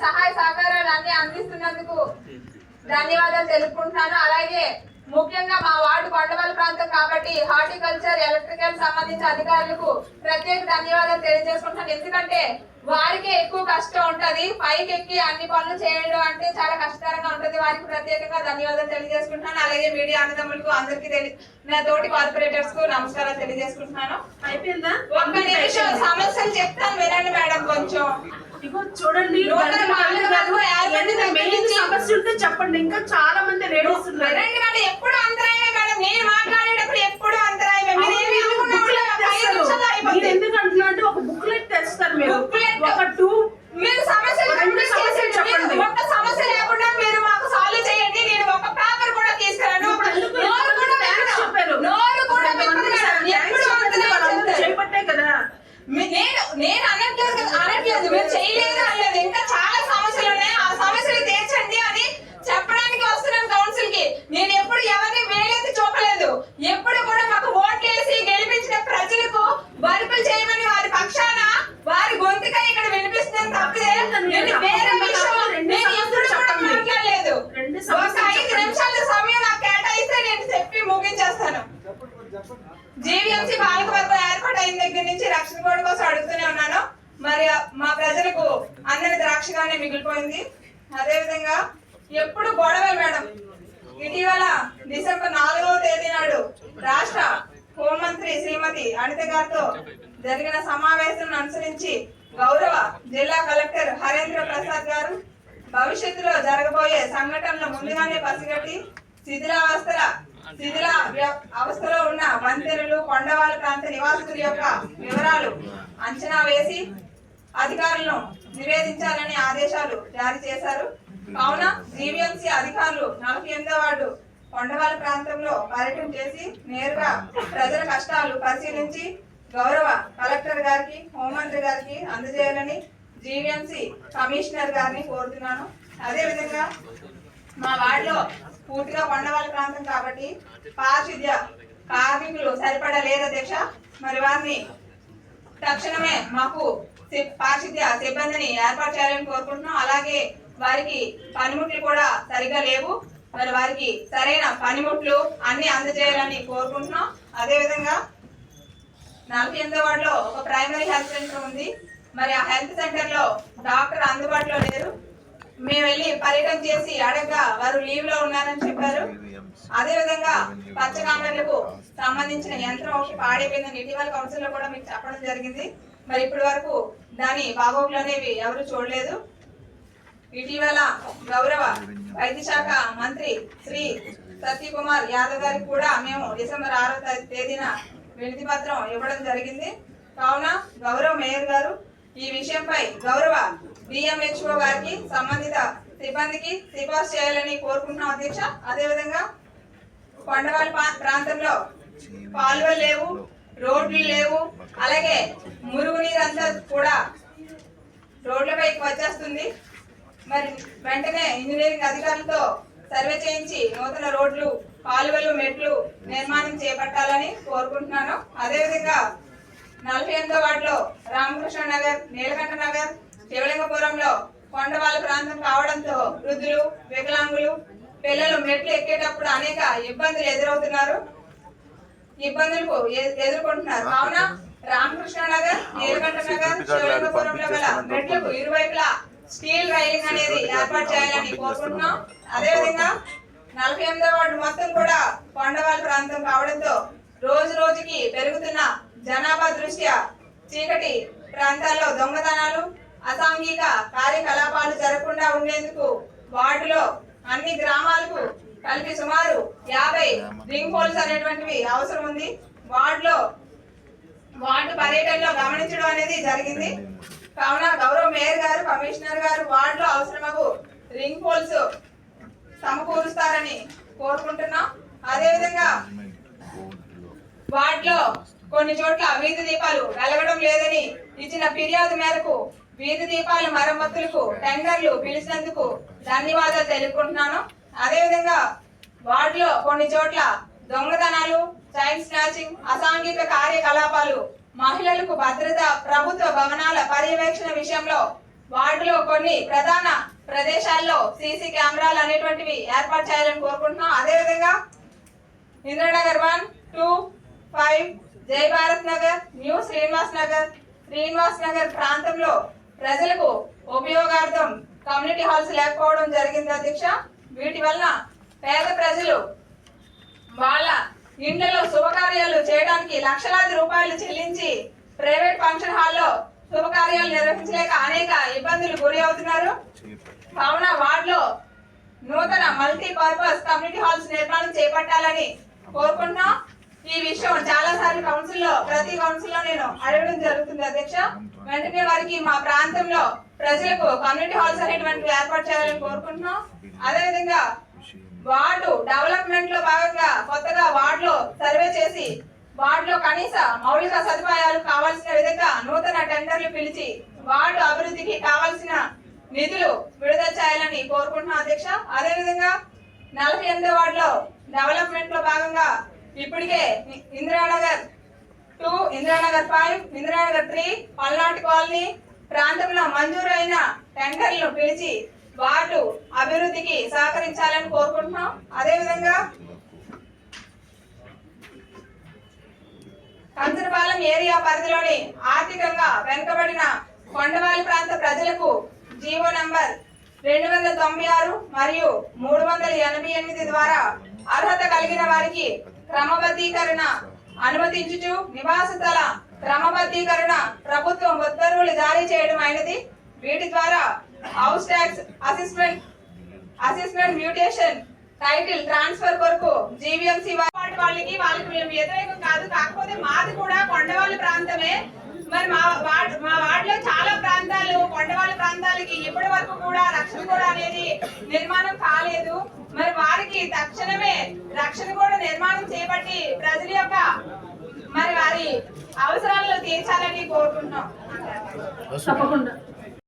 సహాయ సహకారాలు అన్ని అందిస్తున్నందుకు ధన్యవాదాలు తెలుపుకుంటున్నాను. అలాగే ముఖ్యంగా మా వార్డు కొండవల్లి ప్రాంతం కాబట్టి హార్టికల్చర్, ఎలక్ట్రికల్ సంబంధించిన అధికారులకు ప్రత్యేక ధన్యవాదాలు తెలియజేసుకుంటున్నాను. ఎందుకంటే వారికి ఎక్కువ కష్టం ఉంటది, పైకి ఎక్కి అన్ని పనులు చేయడం అంటే చాలా కష్టతరంగా ఉంటది. వారికి ప్రత్యేకంగా ధన్యవాదాలు తెలియజేసుకుంటున్నాను. అలాగే మీడియా అన్నదమ్ములకు అందరికీ నా తోటి కార్పొరేటర్స్ కు నమస్కారాలు తెలియజేసుకుంటున్నాను. అయిపోయిందా? ఒక్క నిమిషం సమస్యలు చెప్తాను వినండి మేడం. కొంచెం చూడండి, సమస్య ఉంటే చెప్పండి. ఇంకా చాలా మంది లేడీస్ ఉన్నారు. ఎప్పుడు అంతరాయమే మేడం, నేను మాట్లాడేటప్పుడు ఎప్పుడు అంతరాయమే. ఎందుకు అంటున్నా అంటే ఒక బుక్లెట్ తెస్తారు మీరు, ఒక మీరు సమస్యలు చెప్పండి. ఒక్క సమస్య లేకుండా మీరు మాకు సాల్వ్ చేయండి. నేను ఒక పేపర్ కూడా తీసుకురాను. చేపట్టే కదా నేను అనట్లేదు మీరు చేయలేదు అనలేదు. ఇంకా చాలా సమస్యలు ఉన్నాయి, ఆ సమస్యలు తీర్చండి అని చెప్పడానికి వస్తున్నాను కౌన్సిల్ కి. నేను ఎప్పుడు ఎవరిని వేలెత్తి చూపలేదు. ఎప్పుడు కూడా మాకు ఓట్లేసి గెలిపించిన ప్రజలకు వర్కులు చేయమని వారి పక్షాన వారి గొంతుగా ఇక్కడ వినిపిస్తున్నాను తప్పితే వేరే విషయం నేను ఎప్పుడు కూడా మాట్లాడలేదు. ఒక 5 నిమిషాల సమయం నాకు కేటాయిస్తే నేను చెప్పి ముగించేస్తాను. జీవీఎంసీ పాలకవర్గం ఏర్పాటైన దగ్గర నుంచి రక్షణ గోడ కోసం అడుగుతూనే ఉన్నాను. మరి మా ప్రజలకు అందరి ద్రాక్షగానే మిగిలిపోయింది. అదే విధంగా ఎప్పుడు గొడవలు మేడం. ఇటీవల డిసెంబర్ 4వ తేదీ నాడు రాష్ట్ర హోంమంత్రి శ్రీమతి అనిత గారితో జరిగిన సమావేశం అనుసరించి గౌరవ జిల్లా కలెక్టర్ హరేంద్ర ప్రసాద్ గారు భవిష్యత్తులో జరగబోయే సంఘటనలు ముందుగానే పసిగట్టి శిథిల అవస్థలో ఉన్న వంతెనలు, కొండవాళ్ళ ప్రాంత నివాసితుల యొక్క వివరాలు అంచనా వేసి అధికారులను నివేదించాలని ఆదేశాలు జారీ చేశారు. కావున జీవీఎంసీ అధికారులు 48వ వార్డు కొండవాళ్ళ ప్రాంతంలో పర్యటన చేసి నేరుగా ప్రజల కష్టాలు పరిశీలించి గౌరవ కలెక్టర్ గారికి, హోంమంత్రి గారికి అందజేయాలని జీవీఎంసీ కమిషనర్ గారిని కోరుతున్నాను. అదే విధంగా మా వార్డులో పూర్తిగా కొండవాళ్ళ ప్రాంతం కాబట్టి పారిశుద్ధ్య కార్మికులు సరిపడా లేరు అధ్యక్ష. మరి వారిని తక్షణమే మాకు పారిశుద్ధ్య సిబ్బందిని ఏర్పాటు చేయాలని కోరుకుంటున్నాం. అలాగే వారికి పనిముట్లు కూడా సరిగా లేవు. మరి వారికి సరైన పనిముట్లు అన్ని అందజేయాలని కోరుకుంటున్నాం. అదే విధంగా 48వ వార్డులో ఒక ప్రైమరీ హెల్త్ సెంటర్ ఉంది. మరి ఆ హెల్త్ సెంటర్ లో డాక్టర్ అందుబాటులో లేరు. మేము వెళ్ళి పర్యటన చేసి అడగగా వారు లీవ్ లో ఉన్నారని చెప్పారు. అదే విధంగా పచ్చకామెర్లకు సంబంధించిన యంత్రం ఒకటి పాడైపోయిందని ఇటీవల కౌన్సిల్ లో కూడా మీకు చెప్పడం జరిగింది. మరి ఇప్పటి వరకు దాని బాగోగులు అనేవి ఎవరు చూడలేదు. ఇటీవల గౌరవ వైద్య శాఖ మంత్రి శ్రీ సత్యకుమార్ యాదవ్ గారికి కూడా మేము డిసెంబర్ 6వ తేదీన వినతి పత్రం ఇవ్వడం జరిగింది. కావున గౌరవ మేయర్ గారు ఈ విషయంపై గౌరవ డిఎంహెచ్ఓ గారికి, సంబంధిత సిబ్బందికి సిఫార్సు చేయాలని కోరుకుంటున్నాం అధ్యక్ష. అదేవిధంగా కొండవాళ్ళ ప్రాంతంలో కాలువలు లేవు, రోడ్లు లేవు. అలాగే మురుగునీరు అంతా కూడా రోడ్లపైకి వచ్చేస్తుంది. మరి వెంటనే ఇంజనీరింగ్ అధికారులతో సర్వే చేయించి నూతన రోడ్లు, కాలువలు, మెట్లు నిర్మాణం చేపట్టాలని కోరుకుంటున్నాను. అదేవిధంగా 48వ వార్డులో రామకృష్ణ నగర్, నీలకంఠ నగర్, శివలింగపురంలో కొండవాళ్ళ ప్రాంతం కావడంతో వృద్ధులు, వికలాంగులు, పిల్లలు మెట్లు ఎక్కేటప్పుడు అనేక ఇబ్బందులు ఎదుర్కొంటున్నారు. కావున రామకృష్ణ నగర్, నీలకంఠ నగర్, శివలింగపురంలో గల మెట్లకు ఇరువైపులా స్టీల్ రైలింగ్ అనేది ఏర్పాటు చేయాలని కోరుకుంటున్నాం. అదేవిధంగా 48వ వార్డు మొత్తం కూడా కొండవాళ్ళ ప్రాంతం కావడంతో రోజు రోజుకి పెరుగుతున్న జనాభా దృష్ట్యా చీకటి ప్రాంతాల్లో దొంగతనాలు, అసాంఘిక కార్యకలాపాలు జరగకుండా ఉండేందుకు వార్డులో అన్ని గ్రామాలకు కలిపి సుమారు 50 రింగ్ పోల్స్ అనేటువంటివి అవసరం ఉంది. వార్డు పర్యటనలో గమనించడం అనేది జరిగింది. కావున గౌరవ మేయర్ గారు, కమిషనర్ గారు వార్డులో అవసరమగు రింగ్ పోల్స్ సమకూరుస్తారని కోరుకుంటున్నాం. అదేవిధంగా వార్డులో కొన్ని చోట్ల వీధి దీపాలు వెలగడం లేదని ఇచ్చిన ఫిర్యాదు మేరకు వీధి దీపాల మరమ్మతులకు టెండర్లు పిలిచినందుకు ధన్యవాదాలు తెలుపుకుంటున్నాను. అదేవిధంగా వార్డులో కొన్ని చోట్ల దొంగతనాలు, చైల్డ్ స్నాచింగ్, అసాంఘిక కార్యకలాపాలు, మహిళలకు భద్రత, ప్రభుత్వ భవనాల పర్యవేక్షణ విషయంలో వార్డులో కొన్ని ప్రధాన ప్రదేశాల్లో సీసీ కెమెరాలు అనేటువంటివి ఏర్పాటు చేయాలని కోరుకుంటున్నాం. అదేవిధంగా ఇంద్రనగర్ 1, 2, 5, జై భారత్ నగర్, న్యూ శ్రీనివాస్ నగర్ ప్రాంతంలో ప్రజలకు ఉపయోగార్థం కమ్యూనిటీ హాల్స్ లేకపోవడం జరిగింది అధ్యక్ష. వీటి వలన పేద ప్రజలు వాళ్ళ ఇండ్లలో శుభకార్యాలు చేయడానికి లక్షలాది రూపాయలు చెల్లించి ప్రైవేట్ ఫంక్షన్ హాల్లో శుభకార్యాలు నిర్వహించలేక అనేక ఇబ్బందులు గురి అవుతున్నారు. కావున వార్డులో నూతన మల్టీపర్పస్ కమ్యూనిటీ హాల్స్ నిర్మాణం చేపట్టాలని కోరుకుంటున్నాం. ఈ విషయం చాలా సార్లు ప్రతి కౌన్సిల్ లో నేను అడగడం జరుగుతుంది అధ్యక్ష. వెంటనే వారికి మా ప్రాంతంలో ప్రజలకు కమ్యూనిటీ హాల్స్ అనేటువంటి ఏర్పాటు చేయాలని కోరుకుంటున్నాం. అదేవిధంగా వార్డు డెవలప్మెంట్ లో భాగంగా కొత్తగా వార్డులో సర్వే చేసి వార్డులో కనీస మౌలిక సదుపాయాలు కావాల్సిన విధంగా నూతన టెండర్లు పిలిచి వార్డు అభివృద్ధికి కావాల్సిన నిధులు విడుదల చేయాలని కోరుకుంటున్నాం అధ్యక్ష. అదేవిధంగా 48వ వార్డులో డెవలప్మెంట్ లో భాగంగా ఇప్పటికే ఇందిరానగర్ 2, ఇందిరానగర్ 5, ఇందిరానగర్ 3, పల్నాటి కాలనీ ప్రాంతంలో మంజూరైన టెండర్లను పిలిచి వార్డు అభివృద్ధికి సహకరించాలని కోరుకుంటున్నాం. అదేవిధంగా కంచరపాలెం ఏరియా పరిధిలోని ఆర్థికంగా వెనుకబడిన కొండవాలి ప్రాంత ప్రజలకు జీవో నంబర్ 296 మరియు 388 ద్వారా అర్హత కలిగిన వారికి క్రమబద్ధీకరణ అనుమతించుచు నివాస స్థల క్రమబద్ధీకరణ ప్రభుత్వం ఉత్తర్వులు జారీ చేయడం అయినది. వీటి ద్వారా house tax assessment mutation title transfer కొరకు జీవీఎంసీ వాళ్ళకి మేము వ్యతిరేకం కాదు. కాకపోతే మాది కూడా కొండవాళ్ళ ప్రాంతమే. మరి మా వార్డులో చాలా ప్రాంతాలు కొండవాళ్ళ ప్రాంతాలకి ఇప్పటి వరకు కూడా రక్షణ కూడా అనేది నిర్మాణం కాలేదు. మరి వారికి తక్షణమే రక్షణ కూడా నిర్మాణం చేపట్టి ప్రజల యొక్క మరి వారి అవసరాలను తీర్చాలని కోరుకుంటున్నాం. తప్పకుండా